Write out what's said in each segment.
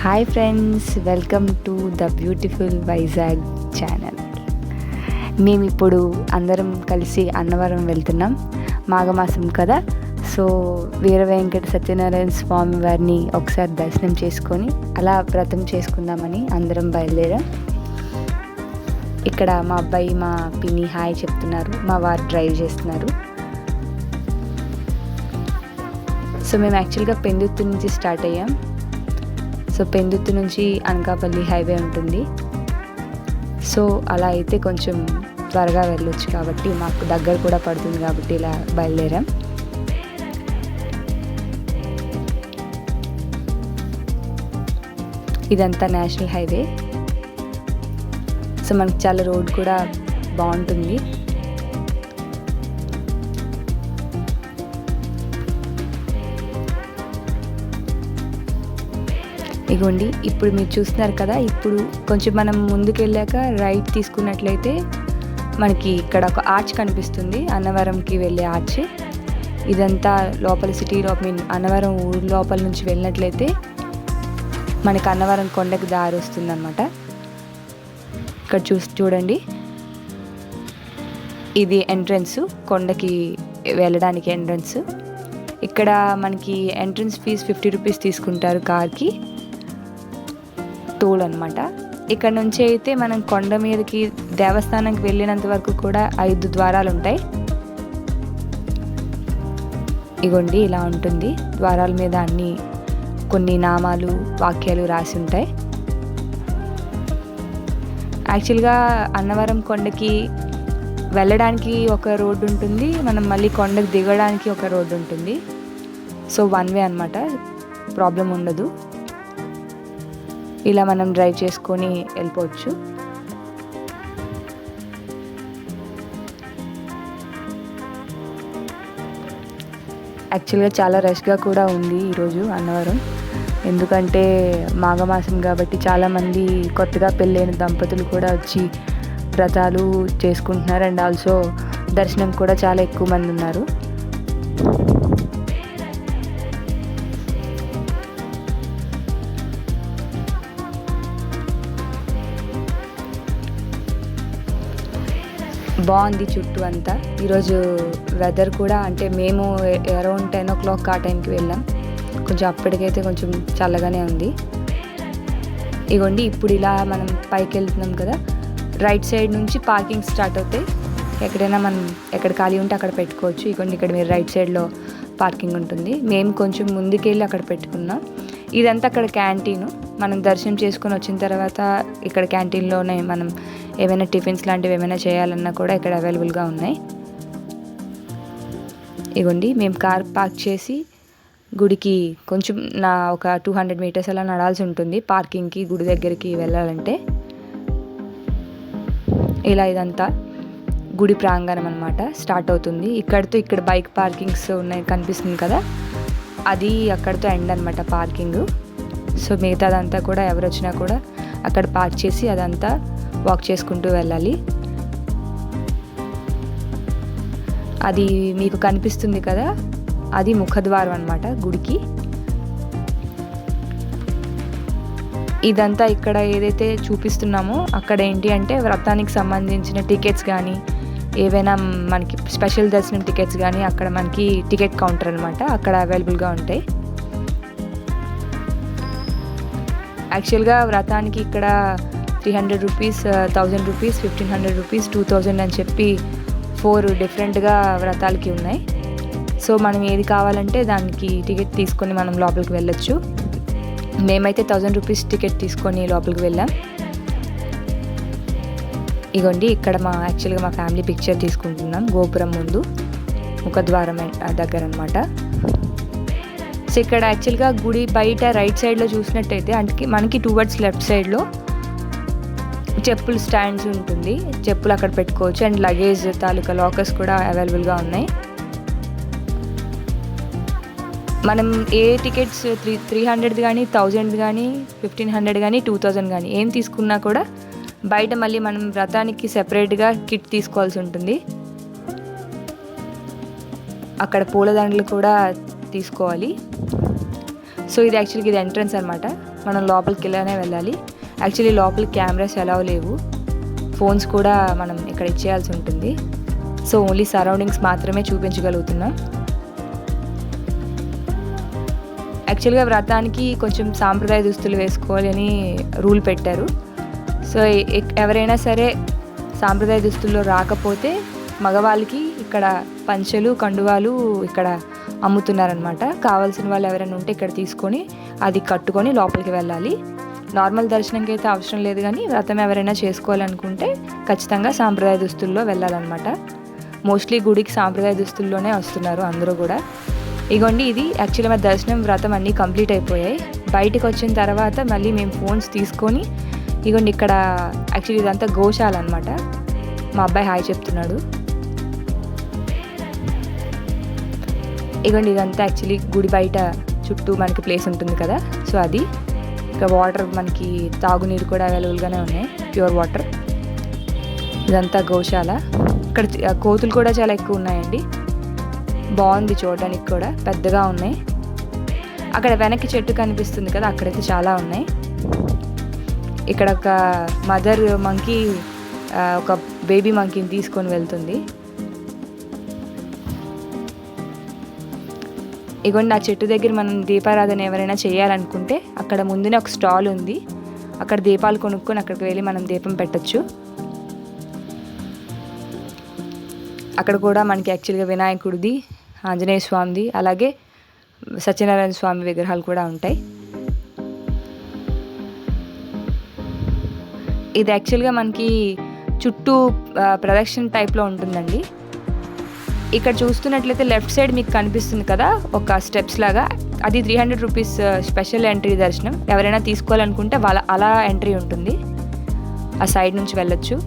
Hi friends, welcome to the beautiful Vizag channel. మేము ఇప్పుడు అందరం కలిసి అన్నవరం వెళ్తున్నాం. మాఘమాసం కదా, సో వీర వెంకట సత్యనారాయణ స్వామి వారిని ఒకసారి దర్శనం చేసుకొని అలా వ్రతం చేసుకుందామని అందరం బయలుదేరాం. ఇక్కడ మా అబ్బాయి మా పిన్ని హాయ్ చెప్తున్నారు, మా వారు డ్రైవ్ చేస్తున్నారు. సో మేము యాక్చువల్గా పెందుర్తి నుంచి స్టార్ట్ అయ్యాం. సో పెందుర్తి నుంచి అనకాపల్లి హైవే ఉంటుంది. సో అలా అయితే కొంచెం త్వరగా వెళ్ళొచ్చు కాబట్టి, మాకు దగ్గర కూడా పడుతుంది కాబట్టి ఇలా బయలుదేరాం. ఇదంతా నేషనల్ హైవే. సో మనకి చాలా రోడ్ కూడా బాగుంటుంది. ఇగోండి, ఇప్పుడు మీరు చూస్తున్నారు కదా, ఇప్పుడు కొంచెం మనం ముందుకు వెళ్ళాక రైట్ తీసుకున్నట్లయితే మనకి ఇక్కడ ఒక ఆర్చ్ కనిపిస్తుంది, అన్నవరంకి వెళ్ళే ఆర్చ్. ఇదంతా లోపల సిటీలో అన్నవరం ఊరు లోపల నుంచి వెళ్ళినట్లయితే మనకి అన్నవరం కొండకి దారి వస్తుంది అన్నమాట. ఇక్కడ చూడండి, ఇది ఎంట్రన్స్, కొండకి వెళ్ళడానికి ఎంట్రన్స్. ఇక్కడ మనకి ఎంట్రన్స్ ఫీజు 50 రూపీస్ తీసుకుంటారు కార్కి, టోల్ అనమాట. ఇక్కడ నుంచి అయితే మనం కొండ మీదకి దేవస్థానంకి వెళ్ళినంత వరకు కూడా 5 ద్వారాలు ఉంటాయి. ఇగోండి ఇలా ఉంటుంది. ద్వారాల మీద అన్ని కొన్ని నామాలు వాక్యాలు రాసి ఉంటాయి. యాక్చువల్గా అన్నవరం కొండకి వెళ్ళడానికి ఒక రోడ్డు ఉంటుంది, మనం మళ్ళీ కొండకి దిగడానికి ఒక రోడ్డు ఉంటుంది. సో 1 వే అనమాట, ప్రాబ్లం ఉండదు. ఇలా మనం డ్రైవ్ చేసుకొని వెళ్ళిపోవచ్చు. యాక్చువల్గా చాలా రష్గా కూడా ఉంది ఈరోజు అన్నవరం. ఎందుకంటే మాఘమాసం కాబట్టి చాలామంది కొత్తగా పెళ్ళైన దంపతులు కూడా వచ్చి వ్రతాలు చేసుకుంటున్నారు. అండ్ ఆల్సో దర్శనం కూడా చాలా ఎక్కువ మంది ఉన్నారు. బాగుంది చుట్టూ అంతా. ఈరోజు వెదర్ కూడా, అంటే మేము అరౌండ్ 10 o'clock ఆ టైంకి వెళ్ళాం. కొంచెం అప్పటికైతే కొంచెం చల్లగానే ఉంది. ఇగోండి, ఇప్పుడు ఇలా మనం పైకి వెళ్తున్నాం కదా, రైట్ సైడ్ నుంచి పార్కింగ్ స్టార్ట్ అవుతాయి. ఎక్కడైనా మనం ఎక్కడ ఖాళీ ఉంటే అక్కడ పెట్టుకోవచ్చు. ఇగోండి, ఇక్కడ మీరు రైట్ సైడ్లో పార్కింగ్ ఉంటుంది. మేము కొంచెం ముందుకెళ్ళి అక్కడ పెట్టుకున్నాం. ఇదంతా అక్కడ క్యాంటీను. మనం దర్శనం చేసుకొని వచ్చిన తర్వాత ఇక్కడ క్యాంటీన్లోనే మనం ఏమైనా టిఫిన్స్ లాంటివి ఏమైనా చేయాలన్నా కూడా ఇక్కడ అవైలబుల్గా ఉన్నాయి. ఇగోండి, మేము కార్ పార్క్ చేసి గుడికి కొంచెం ఒక 200 meters అలా నడాల్సి ఉంటుంది పార్కింగ్కి, గుడి దగ్గరికి వెళ్ళాలంటే. ఇలా ఇదంతా గుడి ప్రాంగణం అనమాట, స్టార్ట్ అవుతుంది. ఇక్కడ బైక్ పార్కింగ్స్ ఉన్నాయి కనిపిస్తుంది కదా, అది అక్కడితో ఎండ్ అనమాట పార్కింగ్. సో మిగతాదంతా కూడా ఎవరు వచ్చినా కూడా అక్కడ పార్క్ చేసి అదంతా వాక్ చేసుకుంటూ వెళ్ళాలి. అది మీకు కనిపిస్తుంది కదా, అది ముఖద్వారం అనమాట గుడికి. ఇదంతా ఇక్కడ ఏదైతే చూపిస్తున్నామో అక్కడ ఏంటి అంటే వ్రతానికి సంబంధించిన టికెట్స్ కానీ, ఏవైనా మనకి స్పెషల్ దర్శనం టికెట్స్ కానీ అక్కడ మనకి టికెట్ కౌంటర్ అనమాట, అక్కడ అవైలబుల్గా ఉంటాయి. యాక్చువల్గా వ్రతానికి ఇక్కడ 300 రూపీస్, 1000 రూపీస్, 1500 రూపీస్, 2000 అని చెప్పి 4 డిఫరెంట్గా వ్రతాలకి ఉన్నాయి. సో మనం ఏది కావాలంటే దానికి టికెట్ తీసుకొని మనం లోపలికి వెళ్ళొచ్చు. మేమైతే 1000 రూపీస్ టికెట్ తీసుకొని లోపలికి వెళ్ళాం. ఇగోండి, ఇక్కడ యాక్చువల్గా మా ఫ్యామిలీ పిక్చర్ తీసుకుంటున్నాం గోపురం ముందు, ముఖద్వారం దగ్గర అనమాట. సో ఇక్కడ యాక్చువల్గా గుడి బయట రైట్ సైడ్లో చూసినట్టయితే అంటే మనకి టువర్డ్స్ లెఫ్ట్ సైడ్లో చెప్పుల స్టాండ్స్ ఉంటుంది, చెప్పులు అక్కడ పెట్టుకోవచ్చు. అండ్ లగేజ్ తాలూకా లాకర్స్ కూడా అవైలబుల్గా ఉన్నాయి. మనం ఏ టికెట్స్ 300 కానీ, 1000 కానీ, 1500 కానీ, 2000 కానీ ఏం తీసుకున్నా కూడా బయట మళ్ళీ మనం వ్రతానికి సెపరేట్గా కిట్ తీసుకోవాల్సి ఉంటుంది. అక్కడ పూలదండలు కూడా తీసుకోవాలి. సో ఇది యాక్చువల్గా ఇది ఎంట్రన్స్ అనమాట. మనం లోపలికి వెళ్ళాలి. యాక్చువల్లీ లోపల కెమెరాస్ అలౌ లేవు, ఫోన్స్ కూడా మనం ఇక్కడ ఇచ్చేయాల్సి ఉంటుంది. సో ఓన్లీ సరౌండింగ్స్ మాత్రమే చూపించగలుగుతున్నాం. యాక్చువల్గా వ్రతానికి కొంచెం సాంప్రదాయ దుస్తులు వేసుకోవాలి అని రూల్ పెట్టారు. సో ఎవరైనా సరే సాంప్రదాయ దుస్తుల్లో రాకపోతే మగవాళ్ళకి ఇక్కడ పంచెలు కండువాలు ఇక్కడ అమ్ముతున్నారనమాట. కావాల్సిన వాళ్ళు ఎవరైనా ఉంటే ఇక్కడ తీసుకొని అది కట్టుకొని లోపలికి వెళ్ళాలి. నార్మల్ దర్శనంకి అయితే అవసరం లేదు, కానీ వ్రతం ఎవరైనా చేసుకోవాలనుకుంటే ఖచ్చితంగా సాంప్రదాయ దుస్తుల్లో వెళ్ళాలన్నమాట. మోస్ట్లీ గుడికి సాంప్రదాయ దుస్తుల్లోనే వస్తున్నారు అందరూ కూడా. ఇగోండి ఇది యాక్చువల్గా మా దర్శనం వ్రతం అన్నీ కంప్లీట్ అయిపోయాయి. బయటకు వచ్చిన తర్వాత మళ్ళీ మేము ఫోన్స్ తీసుకొని ఇగోండి ఇక్కడ యాక్చువల్లీ ఇదంతా గోశాల అనమాట. మా అబ్బాయి హాయ్ చెప్తున్నాడు. ఇగోండి ఇదంతా యాక్చువల్లీ గుడి బయట చుట్టూ మనకి ప్లేస్ ఉంటుంది కదా, సో అది. ఇక్కడ వాటర్ మనకి తాగునీరు కూడా అవైలబుల్గానే ఉన్నాయి, ప్యూర్ వాటర్. ఇదంతా గోశాల. ఇక్కడ కోతులు కూడా చాలా ఎక్కువ ఉన్నాయండి, బాగుంది చూడడానికి కూడా, పెద్దగా ఉన్నాయి. అక్కడ వెనక్కి చెట్టు కనిపిస్తుంది కదా, అక్కడైతే చాలా ఉన్నాయి. ఇక్కడ ఒక మదర్ మంకీ ఒక బేబీ మంకీని తీసుకొని వెళ్తుంది. ఇగోండి ఆ చెట్టు దగ్గర మనం దీపారాధన ఎవరైనా చేయాలనుకుంటే అక్కడ ముందునే ఒక స్టాల్ ఉంది, అక్కడ దీపాలు కొనుక్కొని అక్కడికి వెళ్ళి మనం దీపం పెట్టచ్చు. అక్కడ కూడా మనకి యాక్చువల్గా వినాయకుడిది, ఆంజనేయ స్వామిది, అలాగే సత్యనారాయణ స్వామి విగ్రహాలు కూడా ఉంటాయి. ఇది యాక్చువల్గా మనకి చుట్టూ ప్రదక్షిణ టైప్లో ఉంటుందండి. ఇక్కడ చూస్తున్నట్లయితే లెఫ్ట్ సైడ్ మీకు కనిపిస్తుంది కదా ఒక స్టెప్స్ లాగా, అది 300 రూపీస్ స్పెషల్ ఎంట్రీ దర్శనం. ఎవరైనా తీసుకోవాలనుకుంటే అలా ఎంట్రీ ఉంటుంది, ఆ సైడ్ నుంచి వెళ్ళొచ్చు.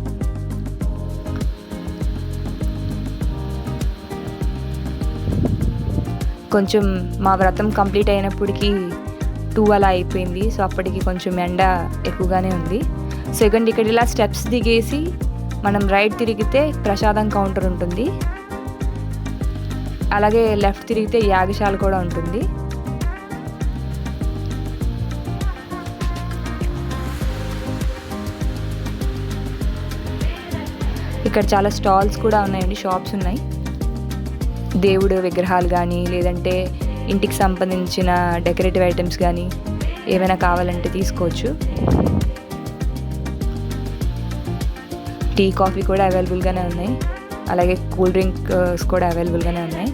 కొంచెం మా వ్రతం కంప్లీట్ అయినప్పటికీ 2 అలా అయిపోయింది. సో అప్పటికి కొంచెం ఎండ ఎక్కువగానే ఉంది. సో ఇకండి ఇక్కడ ఇలా స్టెప్స్ దిగేసి మనం రైట్ తిరిగితే ప్రసాదం కౌంటర్ ఉంటుంది, అలాగే లెఫ్ట్ తిరిగితే యాగశాల కూడా ఉంటుంది. ఇక్కడ చాలా స్టాల్స్ కూడా ఉన్నాయండి, షాప్స్ ఉన్నాయి. దేవుడు విగ్రహాలు కానీ లేదంటే ఇంటికి సంబంధించిన డెకరేటివ్ ఐటమ్స్ కానీ ఏమైనా కావాలంటే తీసుకోవచ్చు. టీ కాఫీ కూడా అవైలబుల్గానే ఉన్నాయి, అలాగే కూల్ డ్రింక్స్ కూడా అవైలబుల్గానే ఉన్నాయి.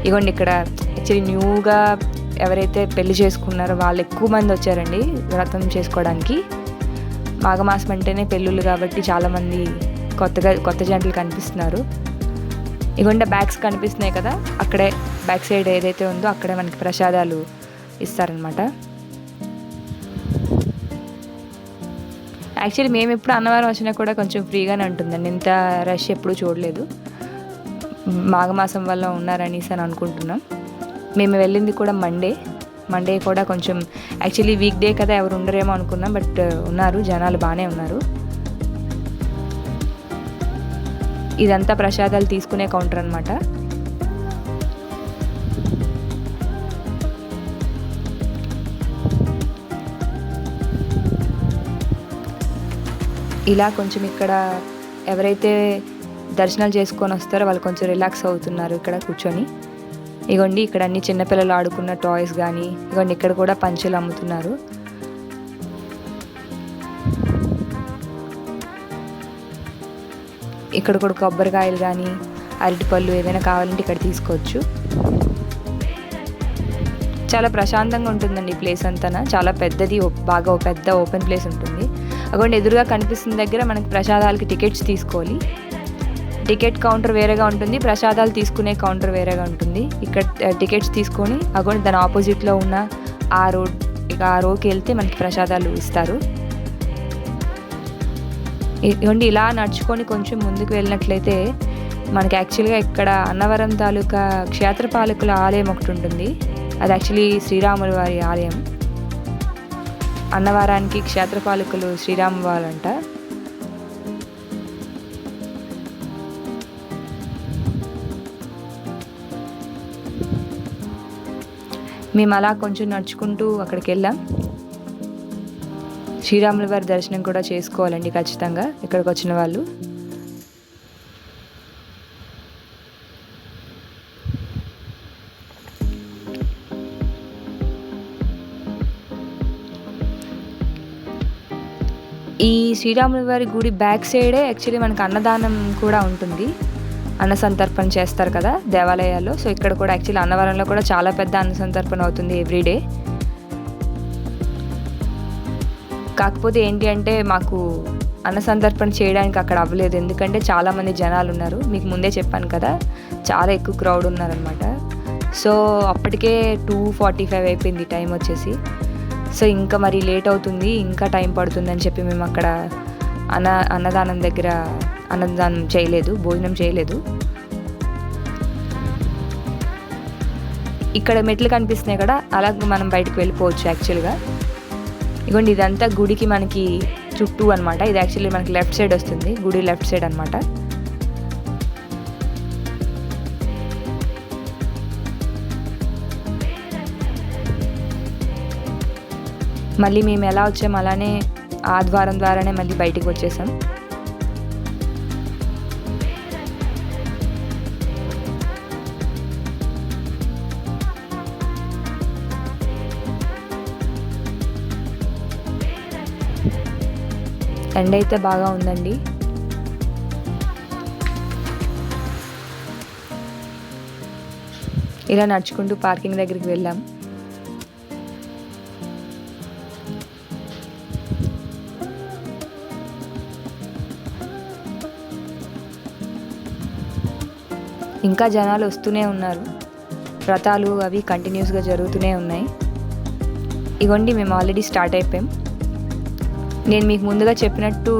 ఇగోండి ఇక్కడ యాక్చువల్లీ న్యూగా ఎవరైతే పెళ్లి చేసుకున్నారో వాళ్ళు ఎక్కువ మంది వచ్చారండి వ్రతం చేసుకోవడానికి. మాఘమాసం అంటేనే పెళ్ళిళ్ళు కాబట్టి చాలామంది కొత్త జంటలు కనిపిస్తున్నారు. ఇగోండి బ్యాగ్స్ కనిపిస్తున్నాయి కదా, అక్కడే బ్యాక్ సైడ్ ఏదైతే ఉందో అక్కడే మనకి ప్రసాదాలు ఇస్తారనమాట. యాక్చువల్లీ మేము ఎప్పుడు అన్నవరం వచ్చినా కూడా కొంచెం ఫ్రీగానే ఉంటుందండి, ఇంత రష్ ఎప్పుడూ చూడలేదు. మాఘమాసం వల్ల ఉన్నారనేసి అని అనుకుంటున్నాం. మేము వెళ్ళింది కూడా మండే కూడా కొంచెం యాక్చువల్లీ వీక్ డే కదా ఎవరు ఉండరేమో అనుకున్నాం, బట్ ఉన్నారు, జనాలు బాగానే ఉన్నారు. ఇదంతా ప్రసాదాలు తీసుకునే కౌంటర్ అనమాట. ఇలా కొంచెం ఇక్కడ ఎవరైతే దర్శనాలు చేసుకొని వస్తారో వాళ్ళు కొంచెం రిలాక్స్ అవుతున్నారు ఇక్కడ కూర్చొని. ఇగోండి ఇక్కడ అన్ని చిన్నపిల్లలు ఆడుకున్న టాయ్స్ కానీ, ఇగోండి ఇక్కడ కూడా పంచెలు అమ్ముతున్నారు. ఇక్కడ కూడా కొబ్బరికాయలు కానీ అరటిపళ్ళు ఏదైనా కావాలంటే ఇక్కడ తీసుకోవచ్చు. చాలా ప్రశాంతంగా ఉంటుందండి ఈ ప్లేస్ అంతా, చాలా పెద్దది, బాగా పెద్ద ఓపెన్ ప్లేస్ ఉంటుంది. అక్కడ ఎదురుగా కనిపిస్తున్న దగ్గర మనకి ప్రసాదాలకి టికెట్స్ తీసుకోవాలి. టికెట్ కౌంటర్ వేరేగా ఉంటుంది, ప్రసాదాలు తీసుకునే కౌంటర్ వేరేగా ఉంటుంది. ఇక్కడ టికెట్స్ తీసుకొని అక్కడ దాని ఆపోజిట్లో ఉన్న ఆ రోడ్కి వెళ్తే మనకి ప్రసాదాలు ఇస్తారు. ఇవ్వండి ఇలా నడుచుకొని కొంచెం ముందుకు వెళ్ళినట్లయితే మనకి యాక్చువల్గా ఇక్కడ అన్నవరం తాలూకా క్షేత్రపాలకుల ఆలయం ఒకటి ఉంటుంది. అది యాక్చువల్లీ శ్రీరాముల వారి ఆలయం. అన్నవరానికి క్షేత్రపాలకులు శ్రీరాముల వారంట. మేము అలా కొంచెం నడుచుకుంటూ అక్కడికి వెళ్ళాం. శ్రీరాముల వారి దర్శనం కూడా చేసుకోవాలండి ఖచ్చితంగా ఇక్కడికి వచ్చిన వాళ్ళు. ఈ శ్రీరాముల వారి గుడి బ్యాక్ సైడే యాక్చువల్లీ మనకు అన్నదానం కూడా ఉంటుంది. అన్న సంతర్పణ చేస్తారు కదా దేవాలయాల్లో. సో ఇక్కడ కూడా యాక్చువల్లీ అన్నవరంలో కూడా చాలా పెద్ద అన్న సంతర్పణ అవుతుంది ఎవ్రీడే. కాకపోతే ఏంటి అంటే మాకు అన్న సంతర్పణ చేయడానికి అక్కడ అవ్వలేదు, ఎందుకంటే చాలామంది జనాలు ఉన్నారు. మీకు ముందే చెప్పాను కదా చాలా ఎక్కువ క్రౌడ్ ఉన్నారనమాట. సో అప్పటికే 2:45 అయిపోయింది టైం వచ్చేసి. సో ఇంకా మరి లేట్ అవుతుంది, ఇంకా టైం పడుతుందని చెప్పి మేము అక్కడ అన్నదానం దగ్గర అన్నదానం చేయలేదు, భోజనం చేయలేదు. ఇక్కడ మెట్లు కనిపిస్తున్నాయి కదా, అలా మనం బయటకు వెళ్ళిపోవచ్చు యాక్చువల్గా. ఇదిగోండి ఇదంతా గుడికి మనకి చుట్టూ అనమాట. ఇది యాక్చువల్లీ మనకి లెఫ్ట్ సైడ్ వస్తుంది, గుడి లెఫ్ట్ సైడ్ అనమాట. మళ్ళీ మేము ఎలా వచ్చాము అలానే ఆ ద్వారం ద్వారానే మళ్ళీ బయటికి వచ్చేసాం. ఎండ అయితే బాగా ఉందండి. ఇలా నడుచుకుంటూ పార్కింగ్ దగ్గరికి వెళ్ళాం. ఇంకా జనాలు వస్తూనే ఉన్నారు, వ్రతాలు అవి కంటిన్యూస్గా జరుగుతూనే ఉన్నాయి. ఇగోండి మేము ఆల్రెడీ స్టార్ట్ అయిపోయాం. నేను మీకు ముందుగా చెప్పినట్టు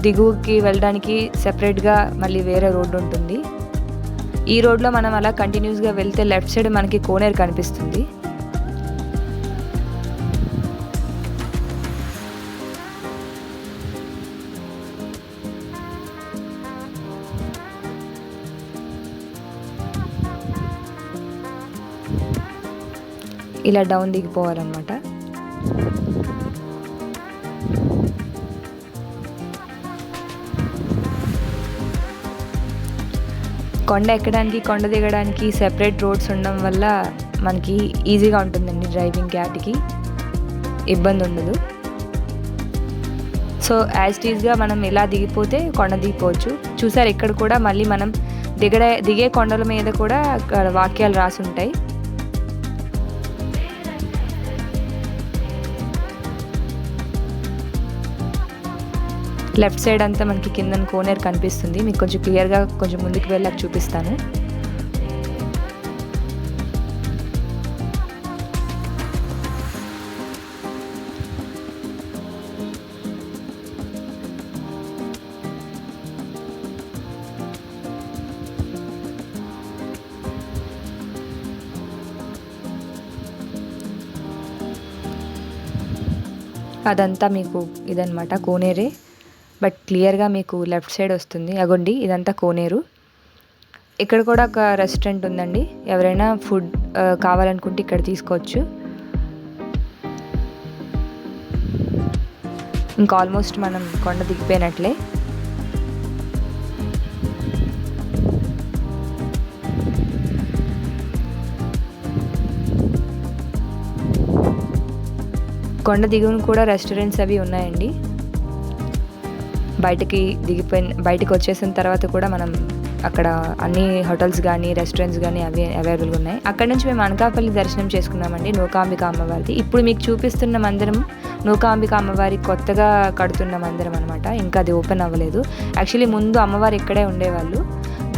దిగువకి వెళ్ళడానికి సెపరేట్గా మళ్ళీ వేరే రోడ్డు ఉంటుంది. ఈ రోడ్లో మనం అలా కంటిన్యూస్గా వెళ్తే లెఫ్ట్ సైడ్ మనకి కోనేరు కనిపిస్తుంది. ఇలా డౌన్ దిగిపోవాలన్నమాట. కొండ ఎక్కడానికి కొండ దిగడానికి సెపరేట్ రోడ్స్ ఉండడం వల్ల మనకి ఈజీగా ఉంటుందండి డ్రైవింగ్కి, వాటికి ఇబ్బంది ఉండదు. సో యాజ్ టీజ్గా మనం ఇలా దిగిపోతే కొండ దిగిపోవచ్చు. చూసారు ఇక్కడ కూడా మళ్ళీ మనం దిగే కొండల మీద కూడా అక్కడ వాక్యాలు రాసి ఉంటాయి. లెఫ్ట్ సైడ్ అంతా మనకి కింద కోనేరు కనిపిస్తుంది. మీకు కొంచెం క్లియర్గా కొంచెం ముందుకు వెళ్ళాక చూపిస్తాను. అదంతా మీకు ఇదన్నమాట కోనేరే, బట్ క్లియర్గా మీకు లెఫ్ట్ సైడ్ వస్తుంది. అగోండి ఇదంతా కోనేరు. ఇక్కడ కూడా ఒక రెస్టారెంట్ ఉందండి, ఎవరైనా ఫుడ్ కావాలనుకుంటే ఇక్కడ తీసుకోవచ్చు. ఇంకా ఆల్మోస్ట్ మనం కొండ దిగిపోయినట్లే. కొండ దిగువన కూడా రెస్టారెంట్స్ అవి ఉన్నాయండి. బయటికి వచ్చేసిన తర్వాత కూడా మనం అక్కడ అన్ని హోటల్స్ కానీ రెస్టారెంట్స్ కానీ అవి అవైలబుల్గా ఉన్నాయి. అక్కడ నుంచి మేము అనకాపల్లి దర్శనం చేసుకున్నామండి, నూకాంబిక అమ్మవారిది. ఇప్పుడు మీకు చూపిస్తున్న మందిరం నూకాంబిక అమ్మవారి కొత్తగా కడుతున్న మందిరం అనమాట. ఇంకా అది ఓపెన్ అవ్వలేదు. యాక్చువల్లీ ముందు అమ్మవారు ఇక్కడే ఉండేవాళ్ళు.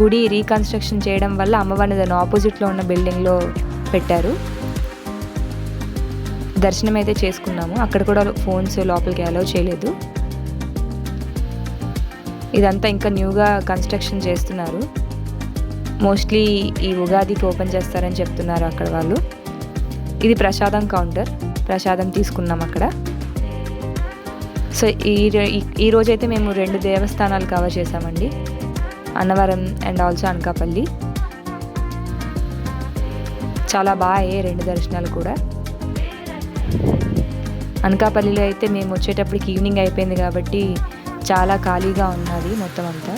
గుడి రీకన్స్ట్రక్షన్ చేయడం వల్ల అమ్మవారిని దాని ఆపోజిట్లో ఉన్న బిల్డింగ్లో పెట్టారు. దర్శనం అయితే చేసుకున్నాము. అక్కడ కూడా ఫోన్స్ లోపలికి అలౌ చేయలేదు. ఇదంతా ఇంకా న్యూగా కన్స్ట్రక్షన్ చేస్తున్నారు. మోస్ట్లీ ఈ ఉగాదికి ఓపెన్ చేస్తారని చెప్తున్నారు అక్కడ వాళ్ళు. ఇది ప్రసాదం కౌంటర్, ప్రసాదం తీసుకున్నాం అక్కడ. సో ఈ రోజైతే మేము 2 దేవస్థానాలు కవర్ చేసామండి, అన్నవరం అండ్ ఆల్సో అనకాపల్లి. చాలా బాగా అయ్యాయి 2 దర్శనాలు కూడా. అనకాపల్లిలో అయితే మేము వచ్చేటప్పటికి ఈవినింగ్ అయిపోయింది కాబట్టి చాలా ఖాళీగా ఉన్నది మొత్తం అంతా.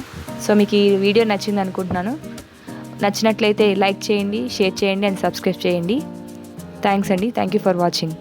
సో మీకు ఈ వీడియో నచ్చింది అనుకుంటున్నాను. నచ్చినట్లయితే లైక్ చేయండి, షేర్ చేయండి అండ్ సబ్స్క్రైబ్ చేయండి. థ్యాంక్స్ అండి. Thank you for watching.